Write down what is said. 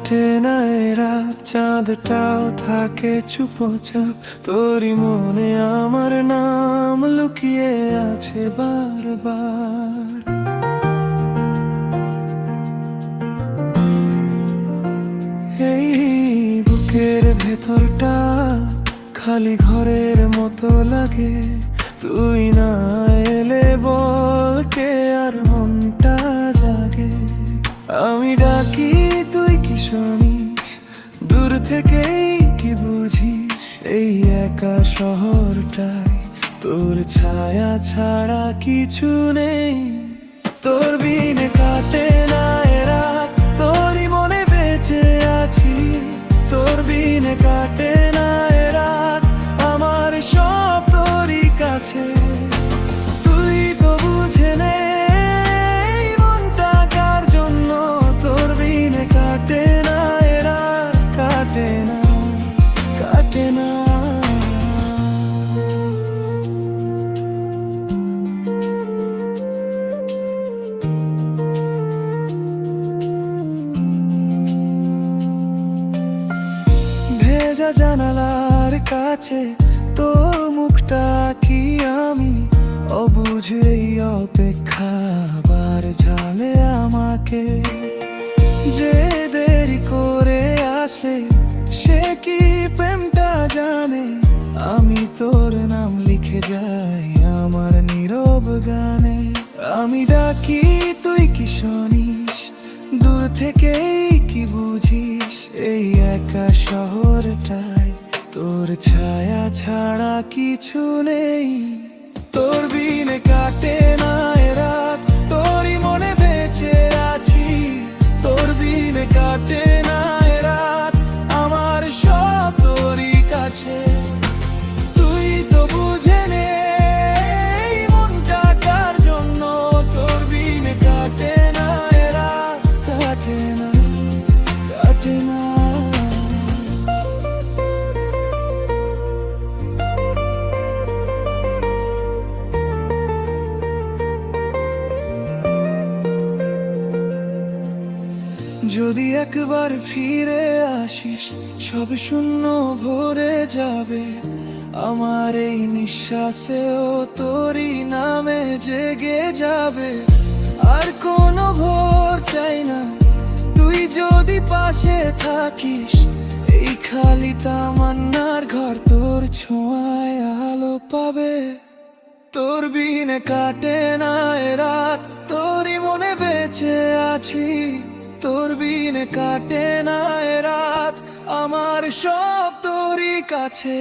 কাটে না এ রাত, চাঁদটাও থাকে চুপচাপ। তোরই মনে আমার নাম লুকিয়ে আছে বারবার। এই বুকের ভেতরটা খালি ঘরের মতো লাগে, তুই না এলে বল কে আর মনটা জাগে। আমি ডাকি তুই কি শুনিস, দূর থেকেই কি বুঝিস, এই একা শহরটায় তোর ছায়া ছাড়া কিছু নেই। তোর বিনে কাটে না এ রাত, তোরই মনে বেঁচে আছি। তোর বিনে কাটে না এ রাত, আমার সব তোরই কাছে। তুই তো বুঝে নে এই মনটা কার জন্য, তোর বিনে কাটে না এ রাত, কাটে না, কাটে না। ভেজা জানালার কাছে তোর মুখটা কি আমি অবুঝেই অপেক্ষা বার ঝালে আমাকে। যে দেরি করে আসে সে কি প্রেমটা জানে, আমি তোর নাম লিখে যাই আমার নীরব গানে। আমি ডাকি তুই কি শুনিস, দূর থেকেই কি বুঝিস, এই একা শহরটায় তোর ছায়া ছাড়া কিছু নেই। তোর বিনে কাটে না এ রাত, তোরই মনে বেঁচে আছি। তোর বিনে কাটে না এ রাত, আমার সব তোরই কাছে। তুই তো বুঝে নে এই মনটা কার জন্য, তোর বিনে কাটে না এ রাত, কাটে না, কাটে না। যদি একবার ফিরে আসিস, সব শূন্য ভরে যাবে। আমার এই নিঃশ্বাসেও তোরই নামে জেগে যাবে। আর কোনো ভোর চাই না, তুই যদি পাশে থাকিস। এই খালি তামান্নার ঘর তোর ছোঁয়ায় আলো পাবে। তোর বিনে কাটে না এ রাত, তোরই মনে বেঁচে আছি। তোর বিনে কাটে না এ রাত, আমার সব তোরই কাছে।